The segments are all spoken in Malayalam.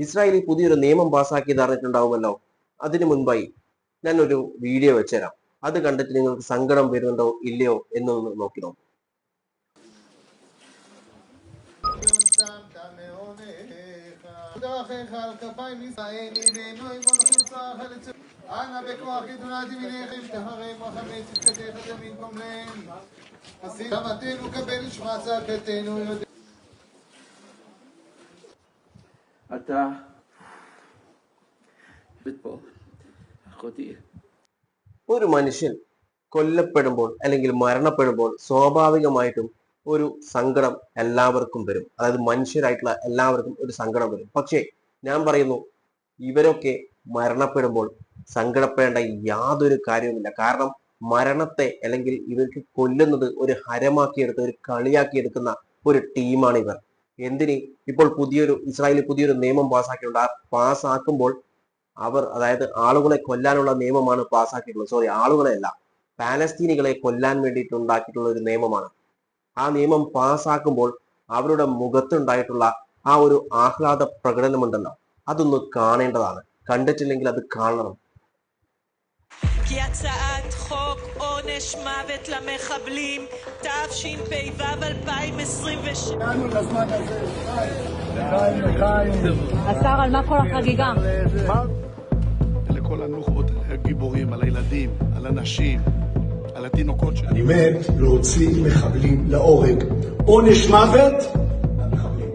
ഇസ്രായേലിൽ പുതിയൊരു നിയമം പാസ്സാക്കിയത് അറിഞ്ഞിട്ടുണ്ടാവുമല്ലോ. അതിനു മുൻപായി ഞാൻ ഒരു വീഡിയോ വെച്ചുതരാം. അത് കണ്ടിട്ട് നിങ്ങൾക്ക് സങ്കടം വരുന്നുണ്ടോ ഇല്ലയോ എന്നൊന്ന് നോക്കി നോക്കും. אתה بتبو أخوتي ഒരു മനുഷ്യൻ കൊല്ലപ്പെടുമ്പോൾ അല്ലെങ്കിൽ മരണപ്പെടുമ്പോൾ സ്വാഭാവികമായിട്ടും ഒരു സങ്കടം എല്ലാവർക്കും വരും. അതായത് മനുഷ്യരായിട്ടുള്ള എല്ലാവർക്കും ഒരു സങ്കടം വരും. പക്ഷേ ഞാൻ പറയുന്നു, ഇവരൊക്കെ മരണപ്പെടുമ്പോൾ സങ്കടപ്പെടേണ്ട യാതൊരു കാര്യവുമില്ല. കാരണം മരണത്തെ അല്ലെങ്കിൽ ഇവർക്ക് കൊല്ലുന്നത് ഒരു ഹരമാക്കിയെടുത്ത് ഒരു കളിയാക്കിയെടുക്കുന്ന ഒരു ടീമാണ് ഇവർ. എന്തിന്? ഇപ്പോൾ ഇസ്രായേലിൽ പുതിയൊരു നിയമം പാസ്സാക്കിയിട്ടുണ്ട്. ആ പാസ്സാക്കുമ്പോൾ അവർ, അതായത് ആളുകളെ കൊല്ലാനുള്ള നിയമമാണ് പാസ്സാക്കിയിട്ടുള്ളത്. സോറി, ആളുകളെ അല്ല, പാലസ്തീനികളെ കൊല്ലാൻ വേണ്ടിയിട്ട് ഉണ്ടാക്കിയിട്ടുള്ള ഒരു നിയമമാണ്. ആ നിയമം പാസ്സാക്കുമ്പോൾ അവരുടെ മുഖത്തുണ്ടായിട്ടുള്ള ആ ഒരു ആഹ്ലാദ പ്രകടനമുണ്ടല്ലോ, അതൊന്ന് കാണേണ്ടതാണ്. കണ്ടിട്ടില്ലെങ്കിൽ അത് കാണണം. כי הצעת חוק עונש מוות למחבלים תשפ"ו 2026. השר, על מה כל החגיגה? לכל הנוח'בות, הגיבורים, על הילדים, על הנשים, על התינוקות שלנו. אני מת להוציא מחבלים להורג. עונש מוות למחבלים.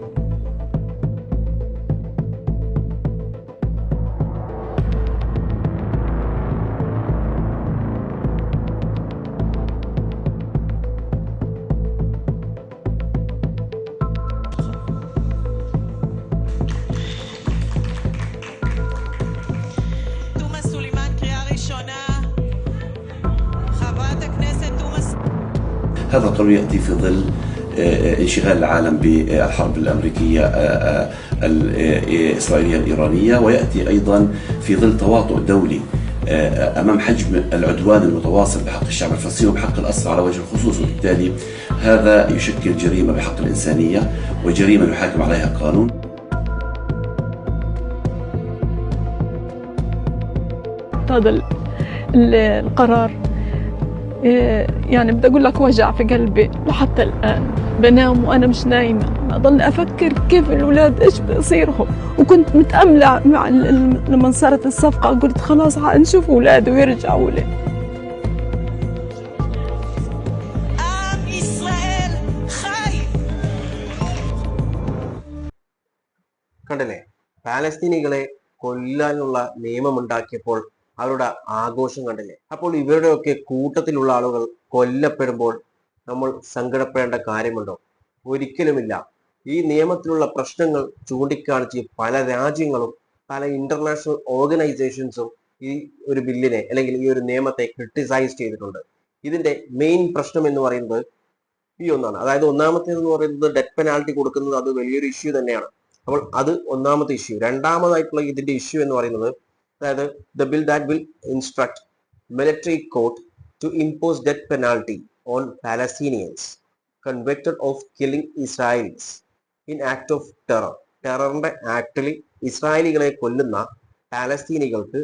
תומא סלימאן, קריאה ראשונה. חברת הכנסת תומא هذا القرار يأتي في ظل انشغال العالم بالحرب الأمريكية الإسرائيلية الإيرانية، ويأتي أيضا في ظل تواطؤ دولي أمام حجم العدوان المتواصل بحق الشعب الفلسطيني وبحق الأسرى على وجه الخصوص، وبالتالي هذا يشكل جريمة بحق الإنسانية وجريمة يحاكم عليها القانون. هذا القرار يعني بدي أقول لك وجع في قلبي لحتى الآن. بنام وأنا مش نايمة، أضل أفكر كيف الأولاد إيش بصيرهم. وكنت متأملة لما صارت الصفقة، قلت خلاص نشوف أولادي ويرجعوا لي. עם ישראל חי. കണ്ടില്ലേ, പാലസ്തീനികളെ കൊല്ലാനുള്ള നിയമമുണ്ടാക്കിയപ്പോൾ അവരുടെ ആഘോഷം കണ്ടില്ലേ. അപ്പോൾ ഇവരുടെയൊക്കെ കൂട്ടത്തിലുള്ള ആളുകൾ കൊല്ലപ്പെടുമ്പോൾ നമ്മൾ സങ്കടപ്പെടേണ്ട കാര്യമുണ്ടോ? ഒരിക്കലുമില്ല. ഈ നിയമത്തിലുള്ള പ്രശ്നങ്ങൾ ചൂണ്ടിക്കാണിച്ച് പല രാജ്യങ്ങളും പല ഇന്റർനാഷണൽ ഓർഗനൈസേഷൻസും ഈ ഒരു ബില്ലിനെ അല്ലെങ്കിൽ ഈ ഒരു നിയമത്തെ ക്രിട്ടിസൈസ് ചെയ്തിട്ടുണ്ട്. ഇതിന്റെ മെയിൻ പ്രശ്നം എന്ന് പറയുന്നത് ഈ ഒന്നാണ്. അതായത് ഒന്നാമത്തേതെന്ന് പറയുന്നത് ഡെത്ത് പെനാൽറ്റി കൊടുക്കുന്നത്, അത് വലിയൊരു ഇഷ്യൂ തന്നെയാണ്. അപ്പോൾ അത് ഒന്നാമത്തെ ഇഷ്യൂ. രണ്ടാമതായിട്ടുള്ള ഇതിന്റെ ഇഷ്യൂ എന്ന് പറയുന്നത്, അതായത് the bill that will instruct military court to impose death penalty on Palestinians convicted of killing Israelis in act of terror. ടെററിന്റെ ആക്ടിൽ ഇസ്രായേലികളെ കൊല്ലുന്ന പാലസ്തീനികൾക്ക്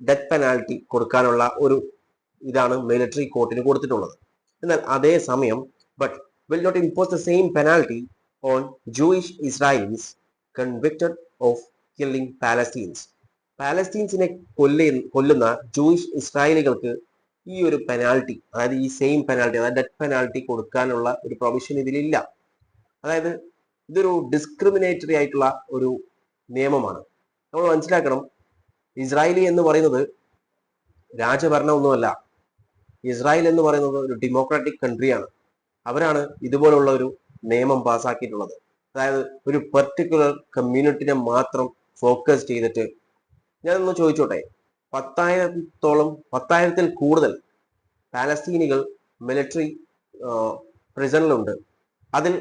ഡെത്ത് പെനാൽറ്റി കൊടുക്കാനുള്ള ഒരു ഇതാണ് മിലിറ്ററി കോർട്ടിന് കൊടുത്തിട്ടുള്ളത്. എന്നാൽ അതേ സമയം but will not impose the same penalty on Jewish Israelis convicted of killing Palestinians. പാലസ്തീൻസിനെ കൊല്ലുന്ന ജൂയിഷ് ഇസ്രായേലികൾക്ക് ഈ ഒരു പെനാൽറ്റി, അതായത് ഈ സെയിം പെനാൽറ്റി, അതായത് ഡെത്ത് പെനാൽറ്റി കൊടുക്കാനുള്ള ഒരു പ്രൊവിഷൻ ഇതിലില്ല. അതായത് ഇതൊരു ഡിസ്ക്രിമിനേറ്ററി ആയിട്ടുള്ള ഒരു നിയമമാണ്. നമ്മൾ മനസ്സിലാക്കണം, ഇസ്രായേലി എന്ന് പറയുന്നത് രാജഭരണമൊന്നുമല്ല. ഇസ്രായേൽ എന്ന് പറയുന്നത് ഒരു ഡെമോക്രാറ്റിക് കൺട്രിയാണ്. അവരാണ് ഇതുപോലുള്ള ഒരു നിയമം പാസ്സാക്കിയിട്ടുള്ളത്. അതായത് ഒരു പെർട്ടിക്കുലർ കമ്മ്യൂണിറ്റിനെ മാത്രം ഫോക്കസ് ചെയ്തിട്ട്. ഞാനൊന്ന് ചോദിച്ചോട്ടെ, 10,000-ൽ കൂടുതൽ പാലസ്തീനികൾ മിലിറ്ററി പ്രിസണിലുണ്ട്. അതിൽ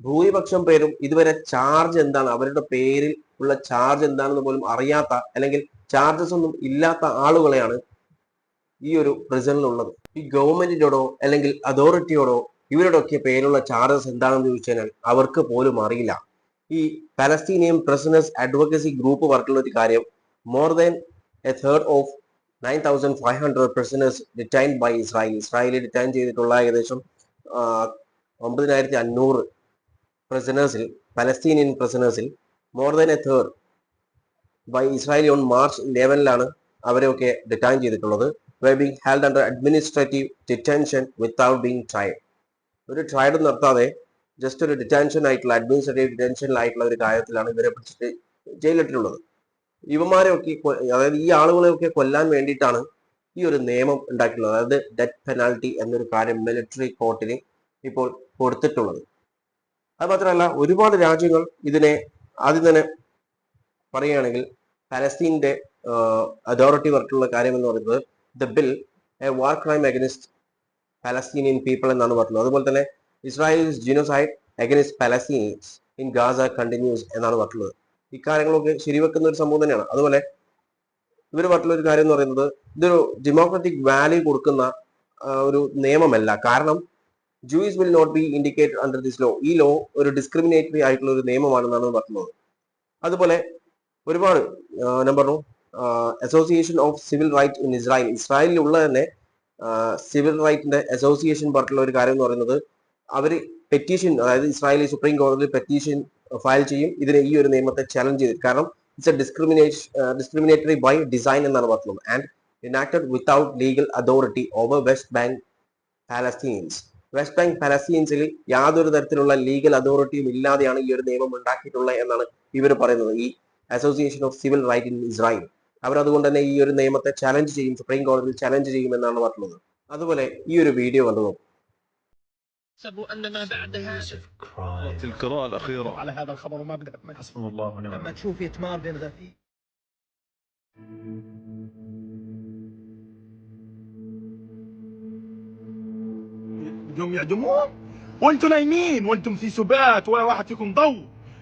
ഭൂരിപക്ഷം പേരും ഇതുവരെ ചാർജ് എന്താണ്, അവരുടെ പേരിൽ ഉള്ള ചാർജ് എന്താണെന്ന് പോലും അറിയാത്ത, അല്ലെങ്കിൽ ചാർജസ് ഒന്നും ഇല്ലാത്ത ആളുകളെയാണ് ഈ ഒരു പ്രിസണിലുള്ളത്. ഈ ഗവൺമെന്റിനോടോ അല്ലെങ്കിൽ അതോറിറ്റിയോടോ ഇവരുടെയൊക്കെ പേരുള്ള ചാർജസ് എന്താണെന്ന് ചോദിച്ചു കഴിഞ്ഞാൽ അവർക്ക് പോലും അറിയില്ല. ഈ പലസ്തീനിയൻ പ്രിസണേഴ്സ് അഡ്വക്കസി ഗ്രൂപ്പ് പറഞ്ഞിട്ടുള്ള ഒരു കാര്യം, more than a third of 9,500 prisoners detained by ഇസ്രായേലിൽ ഡിറ്റൈൻ ചെയ്തിട്ടുള്ള ഏകദേശം 9,500 prisoners-ൽ, പലസ്തീനിയൻ prisoners-ൽ more than a third by Israel on March 11-ലാണ് അവരെയൊക്കെ ഡിറ്റൈൻ ചെയ്തിട്ടുള്ളത്. were being held under administrative detention without being tried. ഒരു ട്രയൽ നടത്താതെ ജസ്റ്റ് ഒരു ഡിറ്റൻഷൻ ആയിട്ടുള്ള അഡ്മിനിസ്ട്രേറ്റീവ് ഡിറ്റൻഷനിലായിട്ടുള്ള ഒരു കാര്യത്തിലാണ് ഇവരെ പിടിച്ചിട്ട് ജയിലിട്ടിട്ടുള്ളത്. ഇവന്മാരെയൊക്കെ അതായത് ഈ ആളുകളെയൊക്കെ കൊല്ലാൻ വേണ്ടിയിട്ടാണ് ഈ ഒരു നിയമം ഉണ്ടാക്കിയിട്ടുള്ളത്. അതായത് ഡെത്ത് പെനാൽറ്റി എന്നൊരു കാര്യം മിലിറ്ററി കോർട്ടിന് ഇപ്പോൾ കൊടുത്തിട്ടുള്ളത്. അത് മാത്രമല്ല ഒരുപാട് രാജ്യങ്ങൾ ഇതിനെ ആദ്യം തന്നെ പറയുകയാണെങ്കിൽ പലസ്തീൻ്റെ അതോറിറ്റി പറഞ്ഞിട്ടുള്ള കാര്യം എന്ന് പറയുന്നത് the bill a war crime against Palestinian people എന്നാണ് പറഞ്ഞത്. അതുപോലെ തന്നെ Israel's genocide against Palestinians in Gaza continuous എന്നാണ് പറഞ്ഞിട്ടുള്ളത്. ഇക്കാര്യങ്ങളൊക്കെ ശരിവെക്കുന്ന ഒരു സംഭവം തന്നെയാണ്. അതുപോലെ ഇവർ പറഞ്ഞിട്ടുള്ള ഒരു കാര്യം എന്ന് പറയുന്നത് ഇതൊരു ഡെമോക്രാറ്റിക് വാല്യൂ കൊടുക്കുന്ന ഒരു നിയമമല്ല. കാരണം Jews will not be indicated under this law. ഈ ലോ ഒരു ഡിസ്ക്രിമിനേറ്ററി ആയിട്ടുള്ള ഒരു നിയമമാണെന്നാണ് പറഞ്ഞത്. അതുപോലെ ഒരുപാട് ഞാൻ പറഞ്ഞു association of civil right in Israel, ഇസ്രായേലിലുള്ള തന്നെ സിവിൽ റൈറ്റിന്റെ അസോസിയേഷൻ പറഞ്ഞിട്ടുള്ള ഒരു കാര്യം എന്ന് പറയുന്നത് അവർ പെറ്റീഷൻ, അതായത് ഇസ്രായേലി സുപ്രീം കോടതിയിൽ പെറ്റീഷൻ ഫയൽ ചെയ്യും ഇതിനെ ഈ ഒരു നിയമത്തെ ചലഞ്ച് ചെയ്ത്. കാരണം it's a discriminatory by design എന്നാണ് പറഞ്ഞത് and enacted without legal authority over west bank Palestinians. West bank പാലസ്തീൻസിൽ യാതൊരു തരത്തിലുള്ള ലീഗൽ അതോറിറ്റിയും ഇല്ലാതെയാണ് ഈ ഒരു നിയമം ഉണ്ടാക്കിയിട്ടുള്ളത് എന്നാണ് ഇവർ പറയുന്നത്, ഈ association of civil right in Israel. അവരതുകൊണ്ട് തന്നെ ഈ ഒരു നിയമത്തെ ചലഞ്ച് ചെയ്യും, സുപ്രീം കോടതിയിൽ ചലഞ്ച് ചെയ്യുമെന്നാണ് പറഞ്ഞത്. അതുപോലെ ഈ ഒരു വീഡിയോ കണ്ടു നോക്കും. القراءة الأخيرة على هذا الخبر وما بدأ حسبنا الله ونعم لما تشوف يتمار بين غفير بدهم يعدموهم وانتم نايمين وانتم في سبات ولا واحد فيكم ضوء.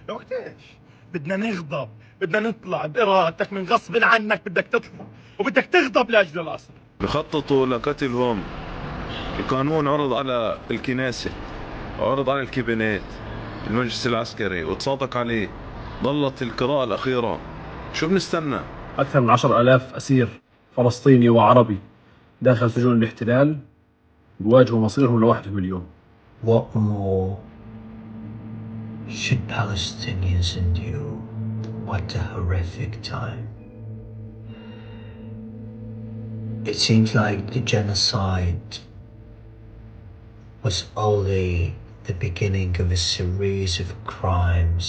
يا وقت ايش؟ بدنا نغضب، بدنا نطلع بإرادتك، من غصب عنك بدك تطلع وبدك تغضب لأجل الأصل. بخططوا لقتلهم. القانون عرض على الكنيسة وعرض على الكابينات المجلس العسكري وتصادق عليه. ظلت القراءة الأخيرة، شو بنستنى؟ أكثر من 10,000 أسير فلسطيني وعربي داخل سجون الاحتلال بواجهوا مصيرهم لوحدهم اليوم. What more should Palestinians endure? What a horrific time. It seems like the genocide was only the beginning of a series of crimes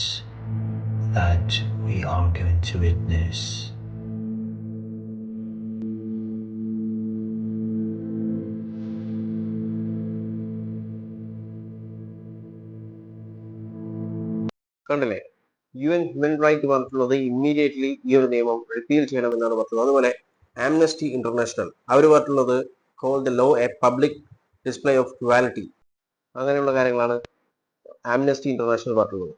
that we are going to witness. കണ്ടില്ലേ, UN ഹ്യൂമൻ റൈറ്റ് പറഞ്ഞിട്ടുള്ളത് ഇമ്മീഡിയറ്റ്ലി ഈ ഒരു നിയമം റിപ്പീൽ ചെയ്യണമെന്നാണ് പറഞ്ഞത്. അതുപോലെ ആംനസ്റ്റി ഇന്റർനാഷണൽ അവർ പറഞ്ഞിട്ടുള്ളത് call the law a public display of quality. അങ്ങനെയുള്ള കാര്യങ്ങളാണ് ആംനസ്റ്റി ഇന്റർനാഷണൽ പറഞ്ഞിട്ടുള്ളത്.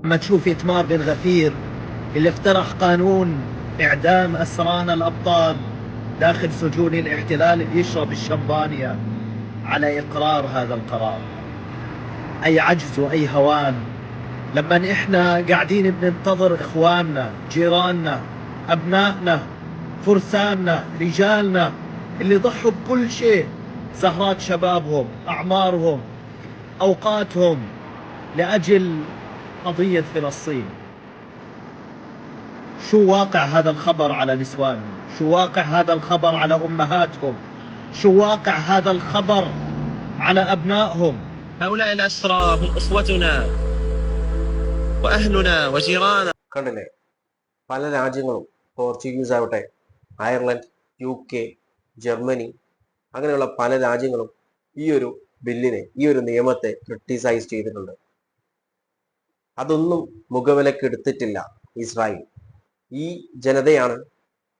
لما تشوف يتمار بن غفير اللي اقترح قانون إعدام أسرانا الأبطال داخل سجون الاحتلال اللي يشرب الشمبانيا على إقرار هذا القرار، أي عجز وأي هوان لما إحنا قاعدين بننتظر إخواننا، جيراننا، أبنائنا، فرساننا، رجالنا اللي ضحوا بكل شيء، سهرات شبابهم، أعمارهم، أوقاتهم لأجل قضية فلسطين. شو واقع هذا الخبر على نسوانهم؟ شو واقع هذا الخبر على أمهاتهم؟ شو واقع هذا الخبر على أبنائهم؟ هؤلاء الأسرى هم أخوتنا وأهلنا وجيراننا. കണ്ടില്ലേ, പല രാജ്യങ്ങളും പോർച്ചുഗീസ് ആവട്ടെ, അയർലൻഡ്, UK, ജർമ്മനി, അങ്ങനെയുള്ള പല രാജ്യങ്ങളും ഈ ഒരു ബില്ലിനെ, ഈ ഒരു നിയമത്തെ ക്രിട്ടിസൈസ് ചെയ്തിട്ടുണ്ട്. അതൊന്നും മുഖവിലക്കെടുത്തിട്ടില്ല ഇസ്രായേൽ. ഈ ജനതയാണ്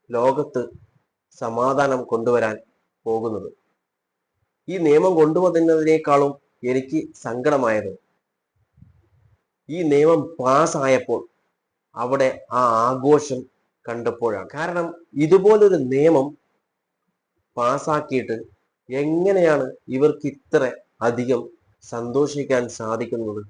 ലോകത്ത് സമാധാനം കൊണ്ടുവരാൻ പോകുന്നത്. ഈ നിയമം കൊണ്ടുവന്നതിനേക്കാളും എനിക്ക് സങ്കടമായത് ഈ നിയമം പാസ്സായപ്പോൾ അവിടെ ആ ആഘോഷം കണ്ടപ്പോഴാണ്. കാരണം ഇതുപോലൊരു നിയമം പാസ്സാക്കിയിട്ട് എങ്ങനെയാണ് ഇവർക്ക് ഇത്ര അധികം സന്തോഷിക്കാൻ സാധിക്കുന്നത്?